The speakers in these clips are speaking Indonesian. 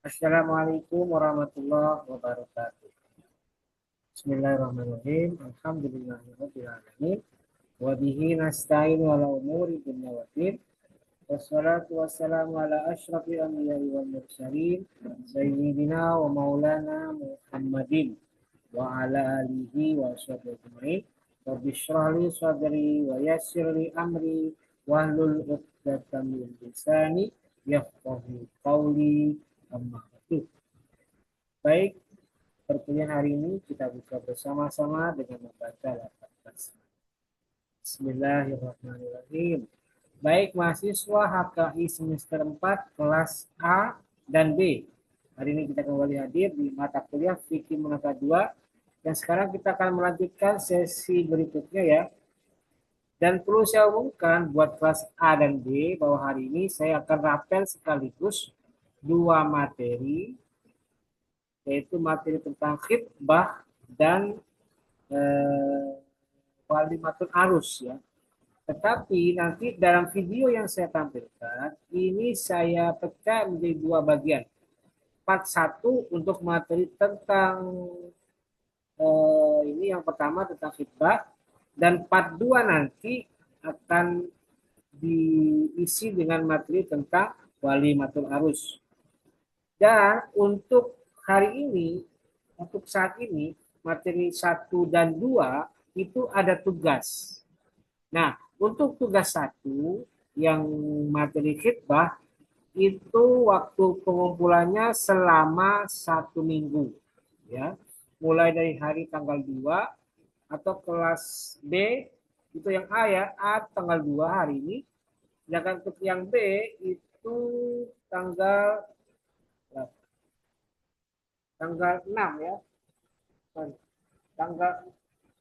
Assalamualaikum warahmatullahi wabarakatuh. Bismillahirrahmanirrahim. Alhamdulillahirabbil alamin. Wa bihi nasta'in ala umuri dunya waddin. Wassalatu wassalamu ala asyrafil anbiya'i wal mursalin sayyidina wa maulana Muhammadin wa ala alihi wa sahbihi ajmain. Rabbi shrah li sadri wa yassir li amri wahlul 'uqdatam min lisani yafqahu qawli. Amma ba'du. Baik, perkuliahan hari ini kita buka bersama-sama dengan membaca lafaz basmalah. Bismillahirrahmanirrahim. Baik, mahasiswa HKI semester 4 kelas A dan B. Hari ini kita kembali hadir di mata kuliah Fikih Munakadah 2. Dan sekarang kita akan melanjutkan sesi berikutnya ya. Dan perlu saya umumkan buat kelas A dan B bahwa hari ini saya akan rapel sekaligus dua materi, yaitu materi tentang khitbah dan walimatul arus ya. Tetapi nanti dalam video yang saya tampilkan, ini saya pecah menjadi dua bagian. Part 1 untuk materi tentang ini yang pertama tentang khitbah, dan part 2 nanti akan diisi dengan materi tentang walimatul arus. Dan untuk hari ini, untuk saat ini, materi 1 dan 2 itu ada tugas. Nah, untuk tugas 1 yang materi khitbah itu waktu pengumpulannya selama 1 minggu. Ya, mulai dari hari tanggal 2 atau kelas B itu yang A ya, A tanggal 2 hari ini. Sedangkan untuk yang B itu tanggal tanggal 6 ya. Tanggal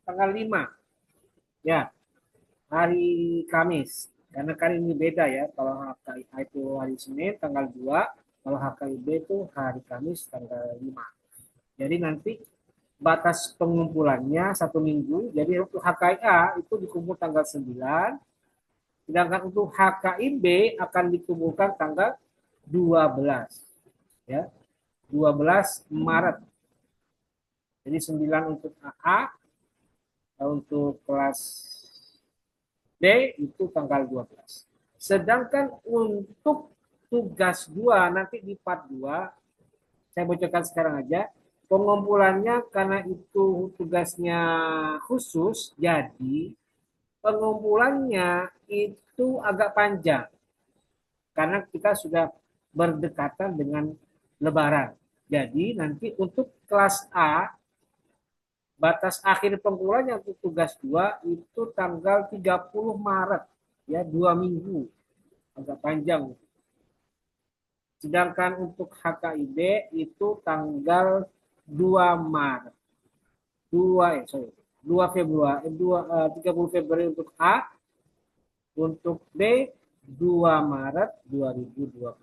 tanggal 5 ya, hari Kamis. Karena kan ini beda ya. Kalau HKIA itu hari Senin tanggal 2, kalau HKIB itu hari Kamis tanggal 5. Jadi nanti batas pengumpulannya 1 minggu. Jadi untuk HKIA itu dikumpul tanggal 9, sedangkan untuk HKIB akan dikumpulkan tanggal 12 ya. 12 Maret. Jadi 9 untuk AA, untuk kelas D itu tanggal 12. Sedangkan untuk tugas 2 nanti di part 2, saya bocorkan sekarang aja, pengumpulannya karena itu tugasnya khusus, jadi pengumpulannya itu agak panjang. Karena kita sudah berdekatan dengan Lebaran. Jadi nanti untuk kelas A, batas akhir pengumpulannya untuk tugas 2 itu tanggal 30 Maret. Ya, 2 minggu. Agak panjang. Sedangkan untuk HKIB itu tanggal 2 Maret. 2 Februari, 30 Februari untuk A, untuk B 2 Maret 2020.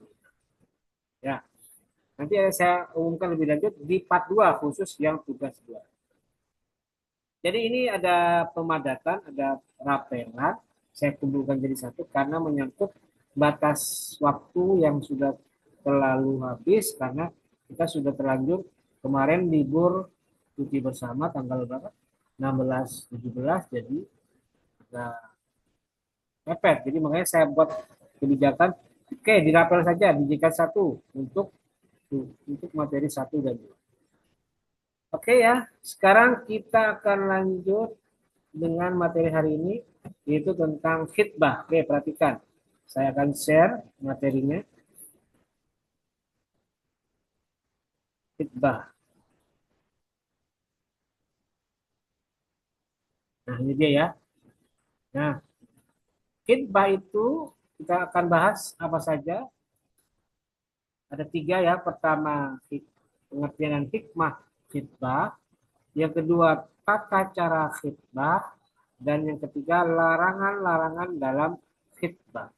Ya. Nanti saya umumkan lebih lanjut di part 2 khusus yang tugas 2. Jadi ini ada pemadatan, ada rapelan, saya kumpulkan jadi satu karena menyangkut batas waktu yang sudah terlalu habis karena kita sudah terlanjur kemarin libur cuti bersama tanggal berapa? 16, 17, jadi agak mepet. Jadi makanya saya buat kebijakan, oke dirapel saja, dijadikan satu untuk materi 1 dan 2. Oke ya, sekarang kita akan lanjut dengan materi hari ini, yaitu tentang khitbah. Oke, perhatikan. Saya akan share materinya. Khitbah. Nah, ini dia ya. Nah, khitbah itu kita akan bahas apa saja. Ada 3 ya. Pertama, pengertian dan hikmah khitbah. Yang kedua, tata cara khitbah. Dan yang ketiga, larangan-larangan dalam khitbah.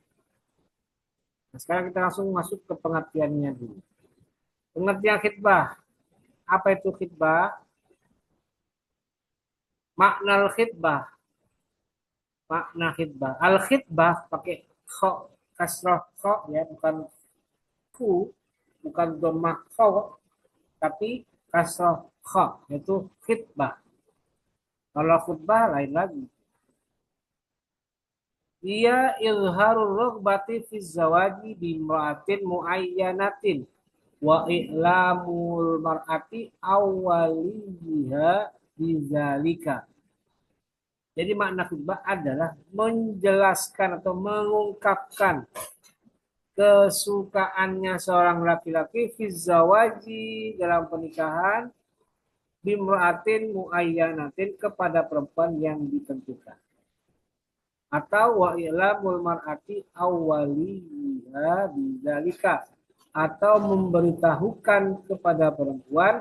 Nah, sekarang kita langsung masuk ke pengertiannya dulu. Pengertian khitbah. Apa itu khitbah? Makna khitbah. Makna khitbah. Al khitbah pakai kho, kasroh kho ya, bukan ku. bukan dhammah kha, tapi kasrah kha, yaitu khitbah. Kalau khutbah lain lagi. Dia izharur raghbati fi zawaji bimra'atin muayyanatin wa i'lamul mar'ati awwaliha bizalika. Jadi makna khutbah adalah menjelaskan atau mengungkapkan kesukaannya seorang laki-laki fi zawaji dalam pernikahan bimra'atin muayyanatin kepada perempuan yang ditentukan. Atau wa i'lamul mar'ati awwaliha bidzalika, atau memberitahukan kepada perempuan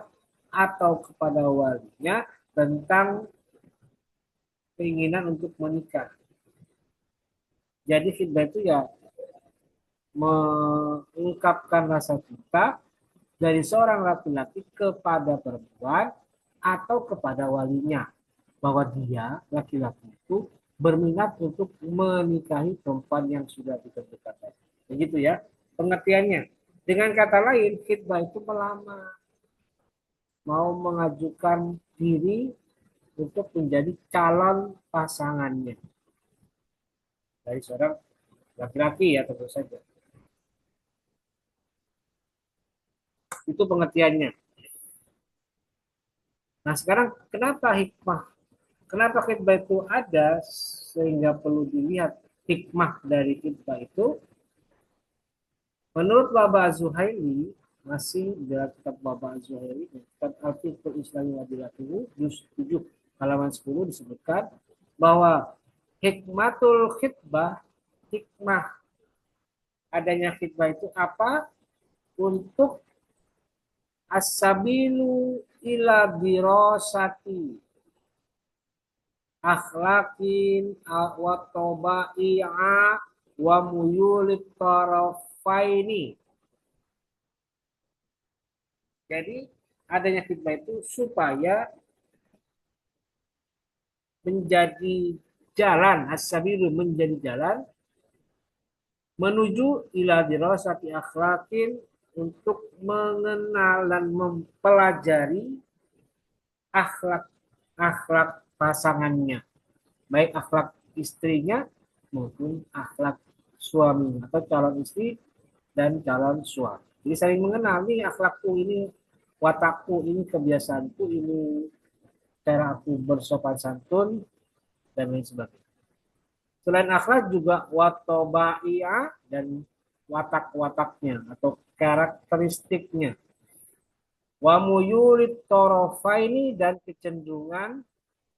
atau kepada walinya tentang keinginan untuk menikah. Jadi khidbah itu ya mengungkapkan rasa cinta dari seorang laki-laki kepada perempuan atau kepada walinya, bahwa dia laki-laki itu berminat untuk menikahi perempuan yang sudah ditentukan. Begitu ya pengertiannya. Dengan kata lain, khidbah itu melamar, mau mengajukan diri untuk menjadi calon pasangannya dari seorang laki-laki ya, tentu saja. Itu pengertiannya. Nah sekarang kenapa hikmah? Kenapa khidbah itu ada sehingga perlu dilihat hikmah dari khidbah itu? Menurut Bapak Zuhaili, masih dalam kitab Bapak Zuhaili, kitab Al-Fiqhul Islami Wadilatuhu, juz 7 halaman 10 disebutkan bahwa hikmatul khidbah, hikmah adanya khidbah itu apa? Untuk as-sabilu ila dirosati akhlaqin wa tabai'a wa muyulit tarafaini. Jadi adanya khidbah itu supaya menjadi jalan, as-sabilu menjadi jalan menuju ila dirasati akhlaqin, untuk mengenal dan mempelajari akhlak pasangannya, baik akhlak istrinya maupun akhlak suami atau calon istri dan calon suami. Jadi saling mengenal, nih akhlakku ini, watakku ini, kebiasaanku ini, cara aku bersopan santun dan lain sebagainya. Selain akhlak juga watoba'iyah dan watak-wataknya atau karakteristiknya. Wa muyurid torofaini, dan kecenderungan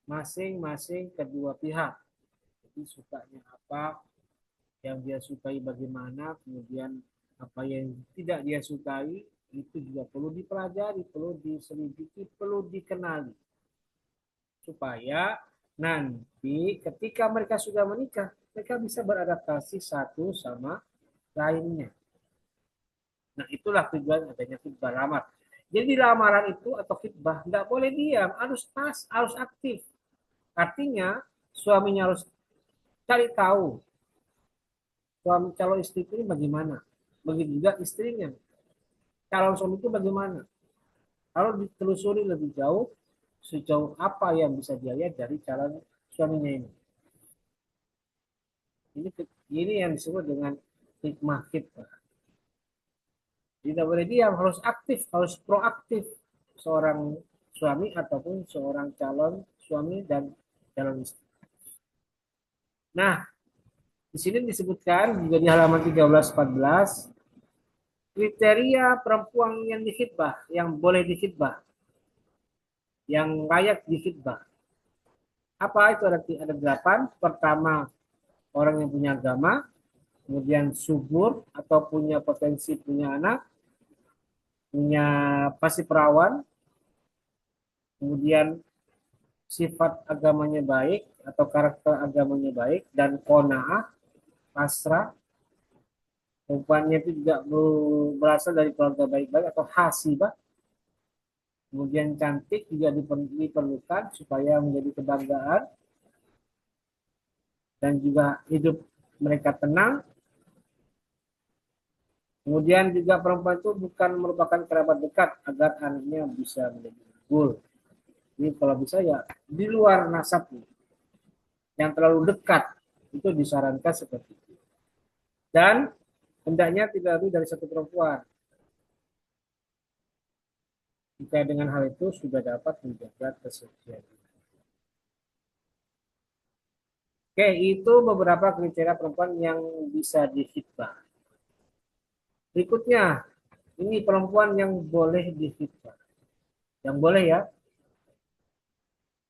masing-masing kedua pihak. Jadi sukanya apa, yang dia sukai bagaimana, kemudian apa yang tidak dia sukai, itu juga perlu dipelajari, perlu diselidiki, perlu dikenali. Supaya nanti ketika mereka sudah menikah, mereka bisa beradaptasi satu sama lainnya. Nah itulah tujuan adanya khidbah lamar. Jadi lamaran itu atau khidbah tidak boleh diam, harus aktif. Artinya suaminya harus cari tahu suami calon istri itu bagaimana. Begitu juga istrinya. Calon suami itu bagaimana. Kalau ditelusuri lebih jauh, sejauh apa yang bisa dia lihat dari calon suaminya ini. Ini yang disebut dengan hikmah khidbah. Tidak boleh diam, harus aktif, harus proaktif seorang suami ataupun seorang calon suami dan calon istri. Nah, di sini disebutkan juga di halaman 13-14 kriteria perempuan yang dikhidbah, yang boleh dikhidbah, yang layak dikhidbah. Apa itu? Ada 8. Pertama, orang yang punya agama, kemudian subur atau punya potensi punya anak, punya pasti perawan, kemudian sifat agamanya baik atau karakter agamanya baik, dan qanaah, pasrah. Perempuannya itu juga berasal dari keluarga baik-baik atau hasibah. Kemudian cantik juga diperlukan supaya menjadi kebanggaan, dan juga hidup mereka tenang. Kemudian juga perempuan itu bukan merupakan kerabat dekat agar anaknya bisa menjadi unggul. Ini kalau bisa ya di luar nasab yang terlalu dekat itu disarankan seperti itu. Dan hendaknya tidak lebih dari satu perempuan. Jika dengan hal itu sudah dapat menjaga kesucian. Oke, itu beberapa kriteria perempuan yang bisa dihitbah. Berikutnya, ini perempuan yang boleh dihitbah. Yang boleh ya.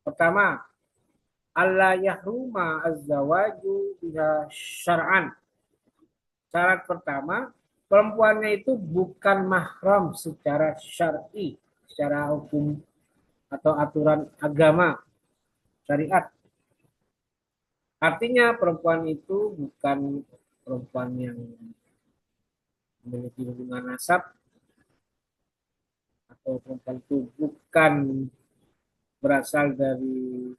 Pertama, alla yahruma az-zawaju biha syar'an. Syarat pertama, perempuannya itu bukan mahram secara syar'i, secara hukum atau aturan agama, syariat. Artinya perempuan itu bukan perempuan yang memiliki hubungan nasab atau perempuan itu bukan berasal dari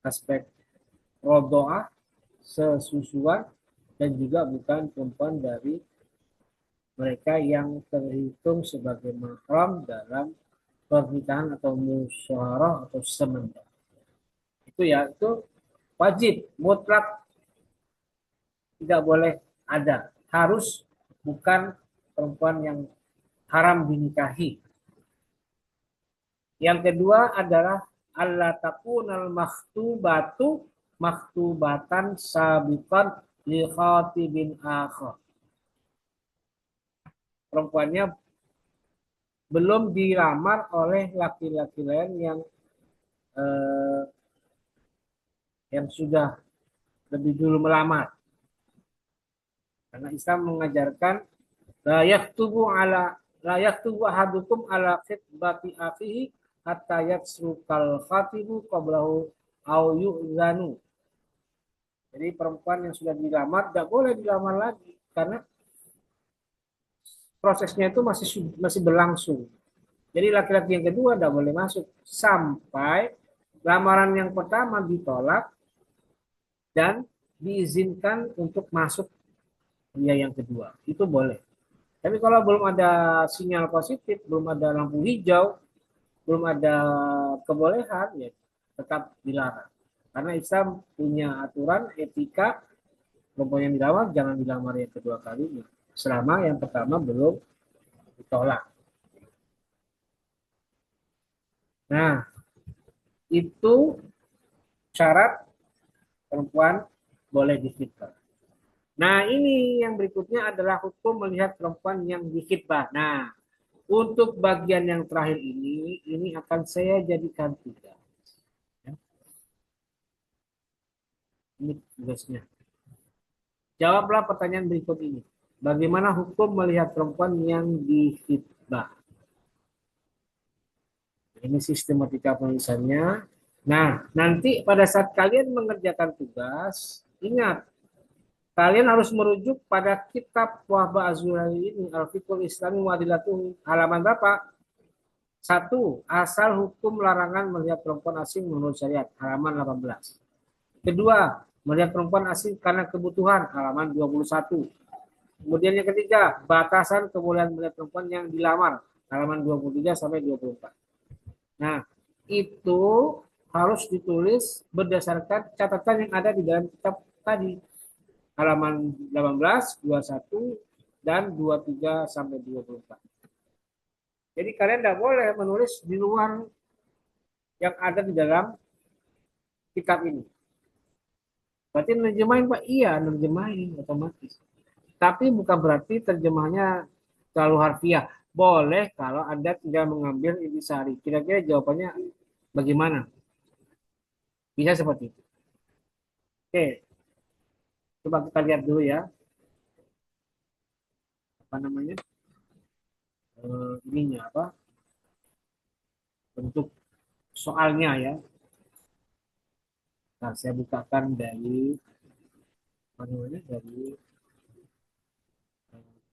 aspek rodoah, sesusuan, dan juga bukan perempuan dari mereka yang terhitung sebagai mahram dalam pernikahan atau musyawarah atau sementara. Itu ya, itu wajib, mutlak, tidak boleh ada. Harus bukan perempuan yang haram dinikahi. Yang kedua adalah alla takunal makhtubatu makhtubatan sabiqan li khatibin akhar. Perempuannya belum dilamar oleh laki-laki lain eh, yang sudah lebih dulu melamar. Karena Islam mengajarkan la yaktubu ala la yaktubu ahadukum ala khitbati akhihi hatta yatsrukal khatibu qablahu au yu'zanu. Jadi perempuan yang sudah dilamar tidak boleh dilamar lagi karena prosesnya itu masih berlangsung. Jadi laki-laki yang kedua tidak boleh masuk sampai lamaran yang pertama ditolak dan diizinkan untuk masuk dia yang kedua. Itu boleh. Tapi kalau belum ada sinyal positif, belum ada lampu hijau, belum ada kebolehan, ya tetap dilarang. Karena Islam punya aturan etika, perempuan yang dilamar jangan dilamar yang kedua kalinya. Selama yang pertama belum ditolak. Nah, itu syarat perempuan boleh dikhitbah. Nah, ini yang berikutnya adalah hukum melihat perempuan yang dikhitbah. Nah, untuk bagian yang terakhir ini akan saya jadikan tiga. Ya, ini tugasnya. Jawablah pertanyaan berikut ini. Bagaimana hukum melihat perempuan yang dihitbah? Ini sistematika penulisannya. Nah, nanti pada saat kalian mengerjakan tugas, ingat, kalian harus merujuk pada kitab Wahba Azulani ini, Al-Fiqhul Islami Wadilatun, halaman berapa? Satu, asal hukum larangan melihat perempuan asing menurut syariat, halaman 18. Kedua, melihat perempuan asing karena kebutuhan, halaman 21. Kemudian yang ketiga, batasan kemuliaan melihat perempuan yang dilamar, halaman 23 sampai 24. Nah, itu harus ditulis berdasarkan catatan yang ada di dalam kitab tadi, halaman 18, 21, dan 23 sampai 24. Jadi kalian tidak boleh menulis di luar yang ada di dalam kitab ini. Berarti nerjemahin Pak? Iya, nerjemahin otomatis. Tapi bukan berarti terjemahnya terlalu harfiah. Boleh kalau Anda tidak mengambil intisari. Kira-kira jawabannya bagaimana? Bisa seperti itu. Oke, coba kita lihat dulu ya. Apa namanya? Ininya apa? Bentuk soalnya ya. Nah, saya bukakan dari apa namanya? Dari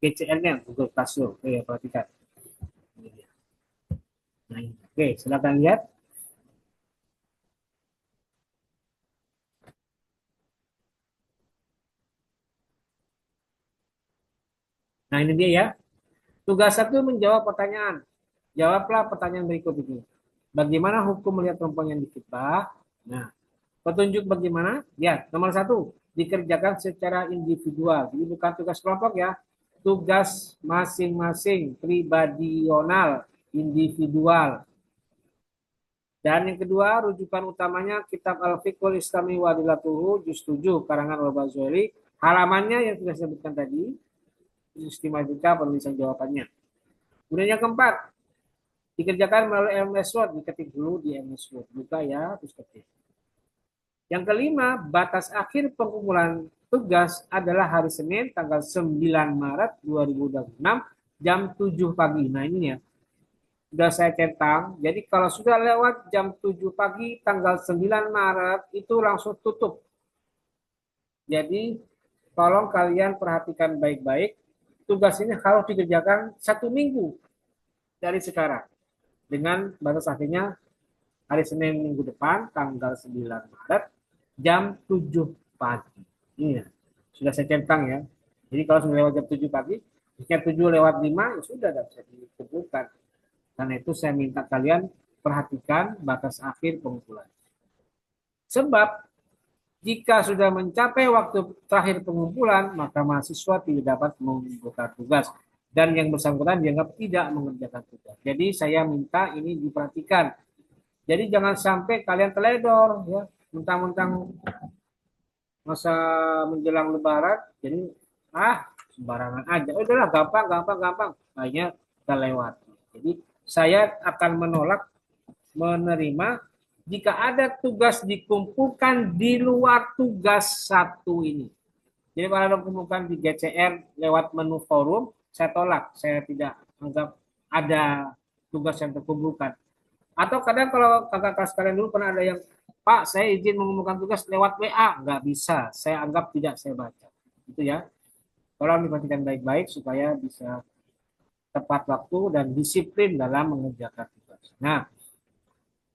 GCL-nya Google Classroom. Oke, perhatikan. Nah, oke, silakan lihat. Nah ini dia ya. Tugas satu menjawab pertanyaan. Jawablah pertanyaan berikut ini. Bagaimana hukum melihat perempuan yang difitnah? Nah, petunjuk bagaimana? Ya, nomor satu, dikerjakan secara individual. Jadi bukan tugas kelompok ya. Tugas masing-masing, pribadional, individual. Dan yang kedua, rujukan utamanya Kitab Al-Fiqhul Islami wa Adillatuhu, juz 7, karangan Al-Ghazali. Halamannya yang sudah saya sebutkan tadi, istimewa juga penulisan jawabannya. Kemudian yang keempat, dikerjakan melalui MS Word, diketik dulu di MS Word. Buka ya, terus ketik. Yang kelima, batas akhir pengumpulan tugas adalah hari Senin tanggal 9 Maret 2026 jam 7 pagi. Nah ini ya, sudah saya centang. Jadi kalau sudah lewat jam 7 pagi tanggal 9 Maret itu langsung tutup. Jadi tolong kalian perhatikan baik-baik. Tugas ini harus dikerjakan 1 minggu dari sekarang. Dengan batas akhirnya hari Senin minggu depan tanggal 9 Maret jam 7 pagi. Ini ya, sudah saya centang ya. Jadi kalau sudah lewat jam 7 pagi, jika 7 lewat 5 ya sudah tidak bisa dikumpulkan. Karena itu saya minta kalian perhatikan batas akhir pengumpulan. Sebab jika sudah mencapai waktu terakhir pengumpulan, maka mahasiswa tidak dapat mengumpulkan tugas. Dan yang bersangkutan dianggap tidak mengerjakan tugas. Jadi saya minta ini diperhatikan. Jadi jangan sampai kalian teledor, ya, mentang-mentang masa menjelang Lebaran, jadi sembarangan aja. Udahlah, gampang, gampang, gampang. Akhirnya terlewat. Jadi saya akan menolak menerima jika ada tugas dikumpulkan di luar tugas satu ini. Jadi kalau dikumpulkan di GCR lewat menu forum, saya tolak. Saya tidak anggap ada tugas yang terkumpulkan. Atau kadang kalau kakak-kakak sekalian dulu pernah ada yang, Pak, saya izin mengumpulkan tugas lewat WA. Nggak bisa. Saya anggap tidak saya baca. Itu ya. Tolong diperhatikan baik-baik supaya bisa tepat waktu dan disiplin dalam mengerjakan tugas. Nah,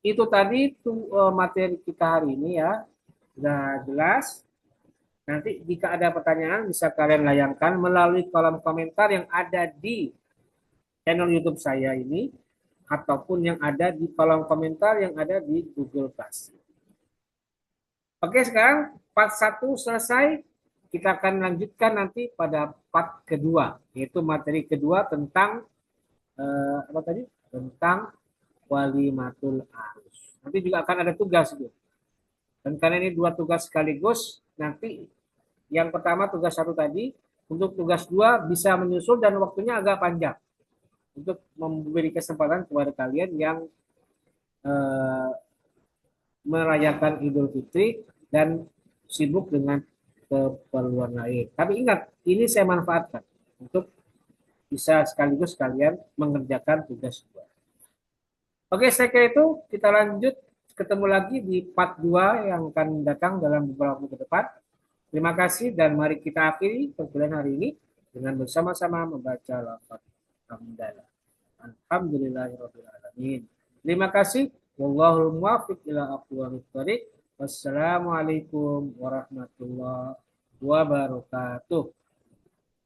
itu tadi materi kita hari ini ya. Sudah jelas. Nanti jika ada pertanyaan bisa kalian layangkan melalui kolom komentar yang ada di channel YouTube saya ini ataupun yang ada di kolom komentar yang ada di Google Class. Oke, sekarang part 1 selesai. Kita akan lanjutkan nanti pada part kedua, yaitu materi kedua tentang apa tadi? Tentang walimatul arus. Nanti juga akan ada tugas itu. Dan karena ini 2 tugas sekaligus, nanti yang pertama tugas 1 tadi, untuk tugas 2 bisa menyusul dan waktunya agak panjang. Untuk memberi kesempatan kepada kalian yang merayakan Idul Fitri dan sibuk dengan keperluan lain. Tapi ingat, ini saya manfaatkan untuk bisa sekaligus kalian mengerjakan tugas 2. Oke, saya kira itu kita lanjut ketemu lagi di part 2 yang akan datang dalam beberapa waktu ke depan. Terima kasih dan mari kita akhiri perkuliahan hari ini dengan bersama-sama membaca lafaz hamdalah. Alhamdulillahirabbil alamin. Terima kasih. Wallahul muwaffiq ila aqwamit thoriq. Wassalamualaikum warahmatullahi wabarakatuh.